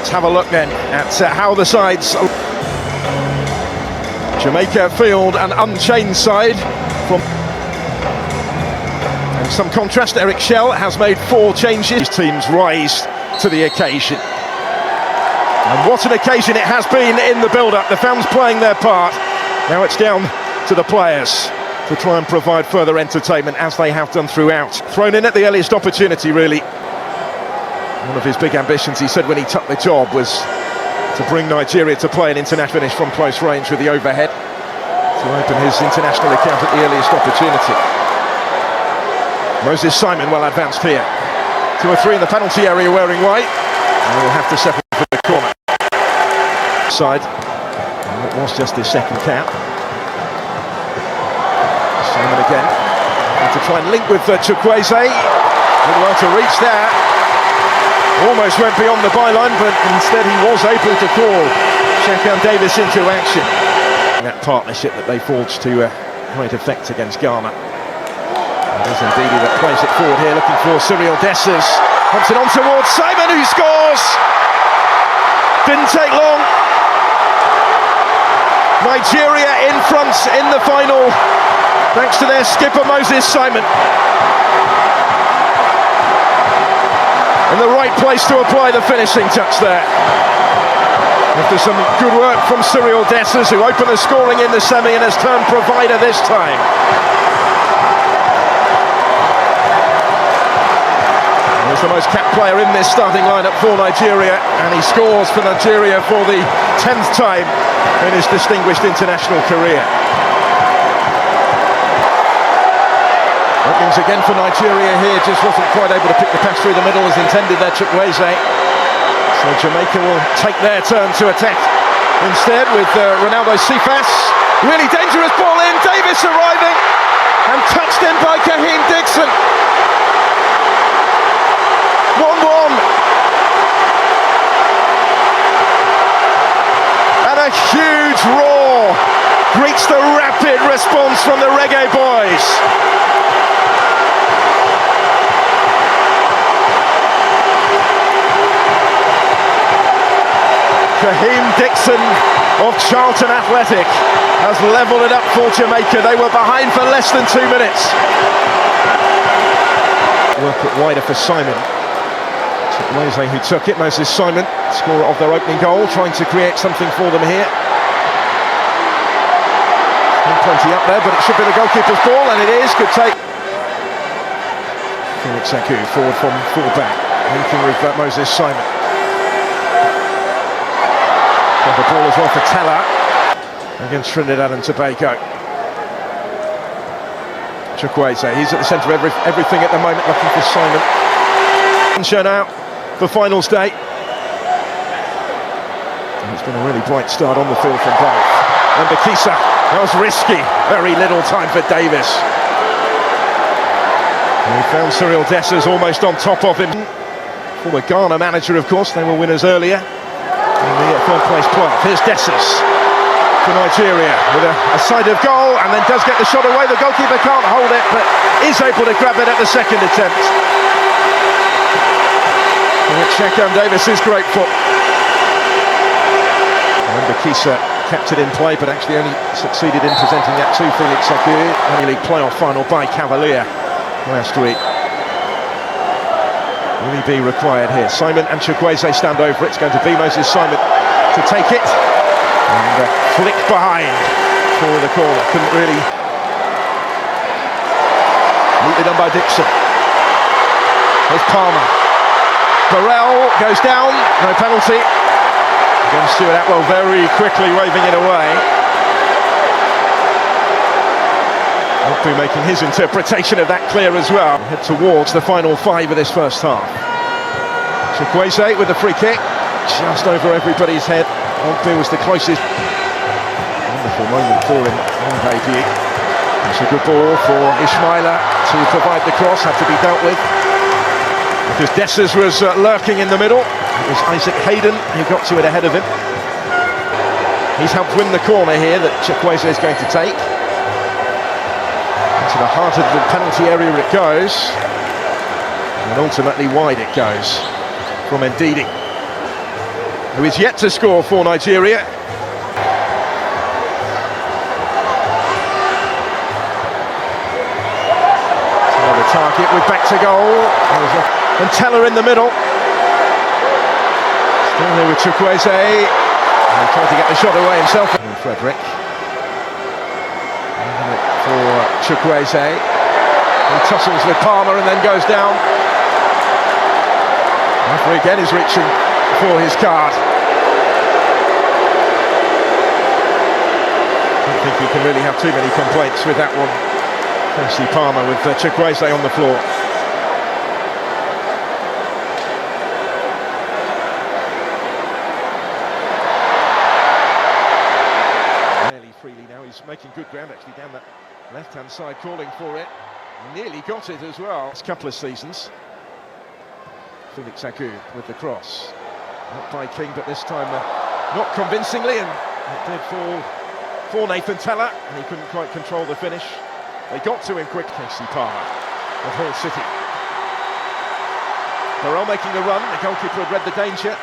Let's have a look then at how the sides. Jamaica field an unchanged side from. And some contrast, Eric Shell has made 4 changes. His teams rise to the occasion. And what an occasion it has been in the build-up. The fans playing their part. Now it's down to the players to try and provide further entertainment, as they have done throughout. Thrown in at the earliest opportunity, really. One of his big ambitions, he said when he took the job, was to bring Nigeria to play an international finish from close range with the overhead, to open his international account at the earliest opportunity. Moses Simon well advanced here. 2 or 3 in the penalty area wearing white. And he'll have to settle for the corner. Side. And it was just his second cap. Simon again. And to try and link with Chukwueze. Did well to reach there. Almost went beyond the byline, but instead he was able to call Shakan Davis into action. That partnership that they forged to great effect against Ghana. It is Ndidi that plays it forward here, looking for Cyril Dessers. Pumps it on towards Simon, who scores! Didn't take long. Nigeria in front in the final, thanks to their skipper Moses Simon. In the right place to apply the finishing touch there. After some good work from Cyril Dessers, who opened the scoring in the semi and has turned provider this time. He's the most capped player in this starting lineup for Nigeria, and he scores for Nigeria for the 10th time in his distinguished international career. Openings again for Nigeria here, just wasn't quite able to pick the pass through the middle as intended there, Chukwueze. So Jamaica will take their turn to attack instead with Ronaldo Cephas. Really dangerous ball in, Davis arriving and touched in by Kaheem Dixon. 1-1. And a huge roar greets the rapid response from the Reggae boys. Kaheem Dixon of Charlton Athletic has levelled it up for Jamaica. They were behind for less than 2 minutes. Work it wider for Simon. Chukwueze who took it. Moses Simon, scorer of their opening goal, trying to create something for them here. Plenty up there, but it should be the goalkeeper's ball, and it is. Good take. Felix Saku forward from full-back, linking with Moses Simon. And the ball as well for Teller against Trinidad and Tobago. Chukwueze, he's at the centre of everything at the moment, looking for Simon. Shown out for finals day. And it's been a really bright start on the field from both. And Bakisa, that was risky. Very little time for Davis. And he found Cyril Dessers almost on top of him. Former Ghana manager, of course, they were winners earlier. In the third place playoff. Here's Dessers for Nigeria with a side of goal, and then does get the shot away. The goalkeeper can't hold it, but is able to grab it at the second attempt. For which Shakan Davis is grateful. And Bakisa kept it in play, but actually only succeeded in presenting that to Felix Saku. Premier League playoff final by Cavalier last week. Will he be required here? Simon and Chukwueze stand over. It's going to be Moses Simon to take it. And flick behind for the corner. Couldn't really. Neatly done by Dixon. Here's Palmer. Burrell goes down. No penalty. Again, Stuart Atwell very quickly waving it away. Be making his interpretation of that clear as well. Head towards the final 5 of this first half. Chukwueze with the free kick, just over everybody's head. Ogbu was the closest. Wonderful moment for him on debut. It's a good ball for Ismaila to provide the cross, had to be dealt with. Because Dessers was lurking in the middle. It was Isaac Hayden who got to it ahead of him. He's helped win the corner here that Chukwueze is going to take. To the heart of the penalty area it goes, and ultimately wide it goes from Ndidi. who is yet to score for Nigeria. Another target with back to goal. And Teller in the middle. Still there with Chukwueze. And he tried to get the shot away himself. And Frederick. For Chukwueze. He tussles with Palmer and then goes down. Referee again is reaching for his card. I don't think you can really have too many complaints with that one. Casey Palmer with Chukwueze on the floor. Fairly freely now, he's making good ground actually down that left-hand side, calling for it. Nearly got it as well. It's a couple of seasons. Felix Agu with the cross. Not by King, but this time not convincingly, and it did fall for Nathan Teller, and he couldn't quite control the finish. They got to him quick. Casey Palmer of Hull City. Burrell making the run. The goalkeeper had read the danger.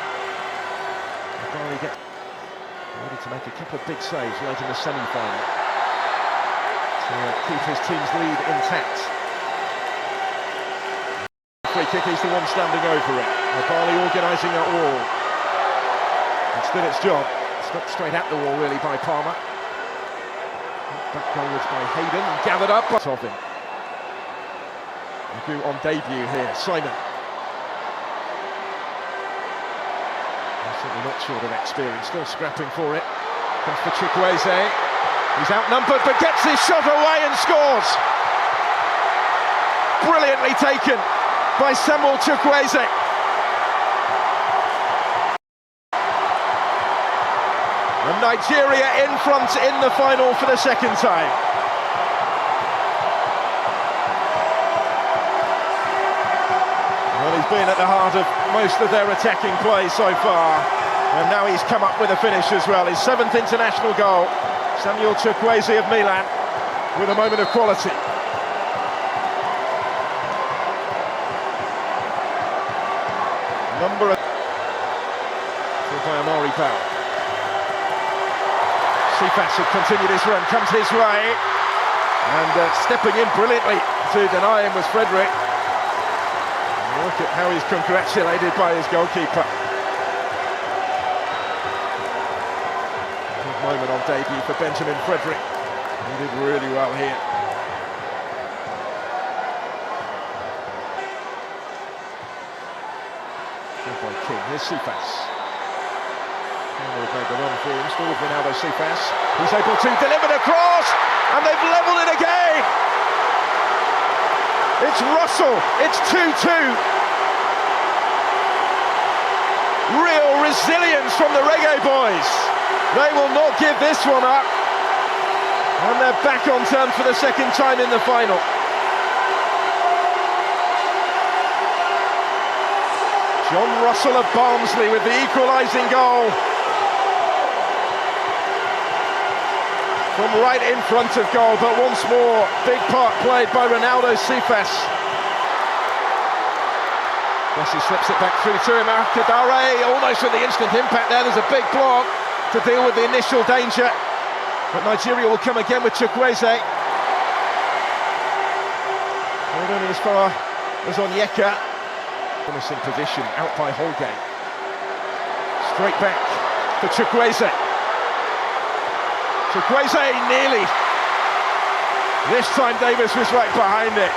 Barley get ready to make a couple of big saves late in the semi-final to keep his team's lead intact. Free kick, he's the one standing over it. Barley organising that wall. It's done its job. It's not straight at the wall really by Palmer. Back goalwards by Hayden and gathered up of him. Agu on debut here. Simon. Certainly not short of experience, still scrapping for it. Comes for Chukwueze. He's outnumbered but gets his shot away and scores. Brilliantly taken by Samuel Chukwueze. And Nigeria in front in the final for the second time. Well, he's been at the heart of most of their attacking play so far. And now he's come up with a finish as well. His 7th international goal. Samuel Chukwueze of Milan with a moment of quality. Number of... by Amari Powell. Cephas had continued his run, comes his way, and stepping in brilliantly to deny him was Frederick. And look at how he's congratulated by his goalkeeper. Good moment on debut for Benjamin Frederick. He did really well here. Good by King. Here's Cephas. They've made the run for him, still with Ronaldo Cephas. He's able to deliver the cross, and they've levelled it again! It's Russell, it's 2-2. Real resilience from the Reggae boys. They will not give this one up. And they're back on turn for the second time in the final. John Russell of Barnsley with the equalising goal. From right in front of goal, but once more, big part played by Ronaldo Cephas. Messi slips it back through to him. Kadare almost with the instant impact there. There's a big block to deal with the initial danger. But Nigeria will come again with Chukwueze. Not only as far as Onyeka. Promising position out by Holgate. Straight back for Chukwueze. Chukwueze nearly. This time Davis was right behind it.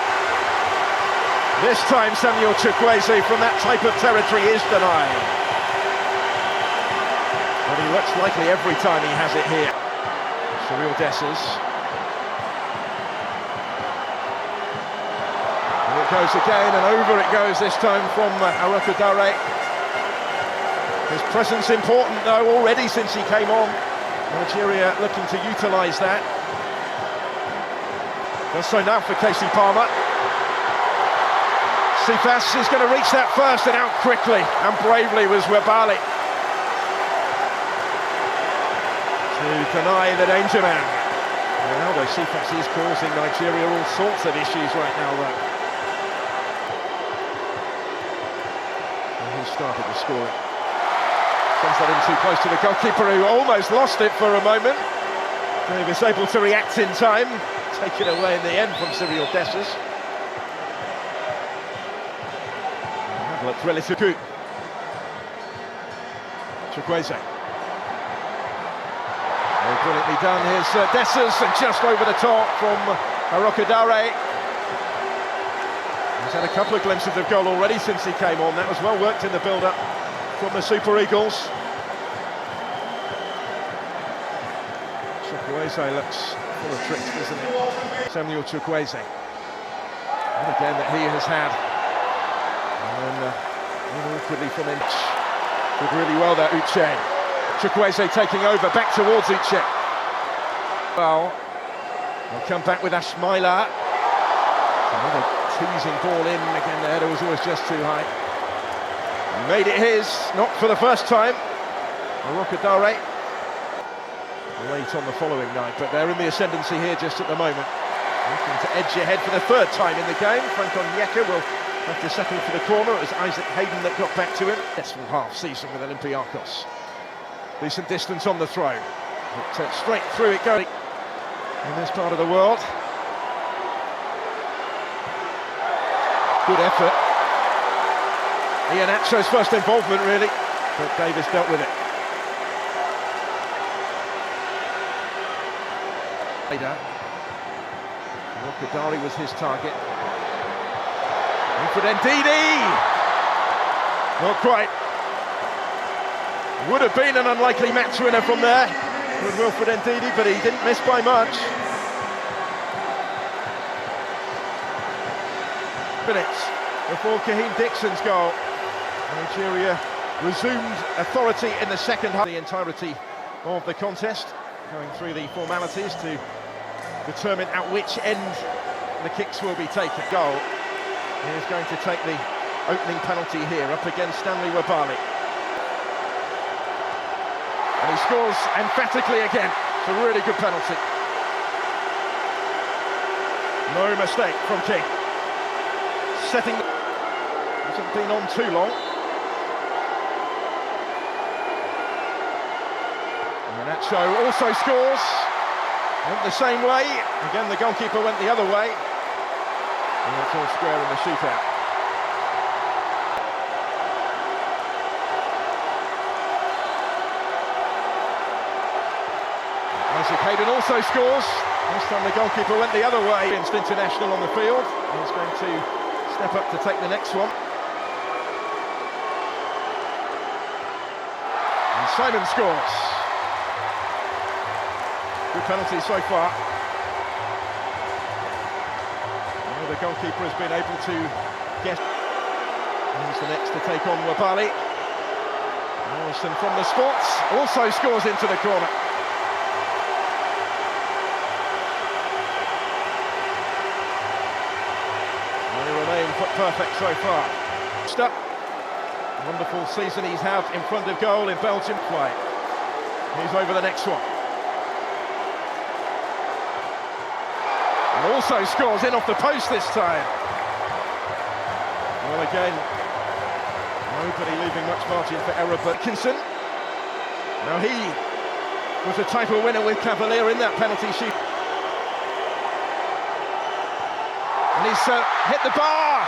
This time Samuel Chukwueze from that type of territory is denied. But he looks likely every time he has it here. Surreal Dessers. And it goes again and over it goes this time from Araka Dare. His presence important though already since he came on. Nigeria looking to utilise that. Does so now for Casey Palmer. Cephas is going to reach that first and out quickly, and bravely was Wabali to deny the danger man. Ronaldo Cephas is causing Nigeria all sorts of issues right now though. And who started the scoring? Sends that in too close to the goalkeeper, who almost lost it for a moment. Davis able to react in time, take it away in the end from Cyril Dessers. That looks relatively good. Chukwueze. Oh, brilliantly done. Here's Dessers, and just over the top from Arokadare. He's had a couple of glimpses of goal already since he came on. That was well worked in the build-up from the Super Eagles. Chukwueze looks full of tricks, doesn't he? Samuel Chukwueze. And again that he has had. And then awkwardly from Inch. Did really well there, Uche. Chukwueze taking over, back towards Uche. Well, they'll come back with Ashmaila. Another teasing ball in, again the header was always just too high. He made it his, not for the first time. Arokadare. Late on the following night, but they're in the ascendancy here just at the moment. Looking to edge ahead for the third time in the game. Frank Onyeka will have to settle for the corner. It was Isaac Hayden that got back to him. Successful half-season with Olympiacos. Decent distance on the throw. But, straight through it goes in this part of the world. Good effort. Iheanacho's first involvement, really, but Davis dealt with it. Rokadari was his target. Wilfred Ndidi! Not quite. Would have been an unlikely match winner from there with Wilfred Ndidi, but he didn't miss by much. Minutes before Kaheem Dixon's goal. Nigeria resumed authority in the second half. The entirety of the contest, going through the formalities to determine at which end the kicks will be taken. Goal. He is going to take the opening penalty here up against Stanley Wabali. And he scores emphatically again. It's a really good penalty. No mistake from King. Setting, hasn't been on too long. Iheanacho also scores. Went the same way. Again, the goalkeeper went the other way. And it's all square in the shootout. Isaac Hayden also scores. This time the goalkeeper went the other way. Against international on the field. He's going to step up to take the next one. And Simon scores. Good penalty so far. Well, the goalkeeper has been able to get. He's the next to take on Wabali. Morrison from the spots also scores into the corner. And he remains perfect so far. Stuck. Wonderful season he's had in front of goal in Belgium play. He's over the next one. And also scores in off the post this time. Well, again, nobody leaving much margin for error but Atkinson. Now he was a title winner with Cavalier in that penalty shoot. And he's hit the bar.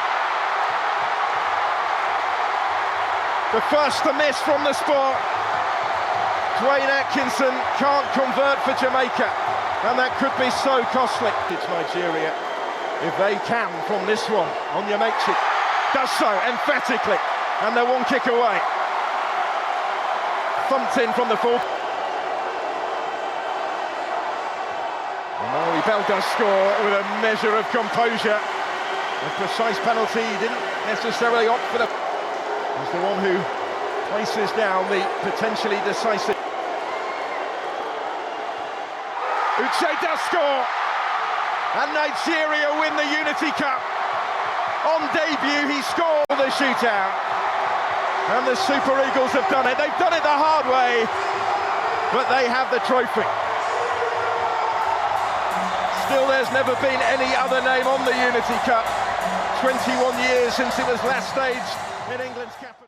The first to miss from the spot. Dwayne Atkinson can't convert for Jamaica. And that could be so costly. It's Nigeria, if they can from this one. Onyemaechi does so emphatically, and they're one kick away. Thumped in from the full. Amari Bell does score with a measure of composure. A precise penalty, he didn't necessarily opt for the. He's the one who places down the potentially decisive. Uche does score, and Nigeria win the Unity Cup. On debut, he scored the shootout, and the Super Eagles have done it. They've done it the hard way, but they have the trophy. Still, there's never been any other name on the Unity Cup. 21 years since it was last staged in England's capital.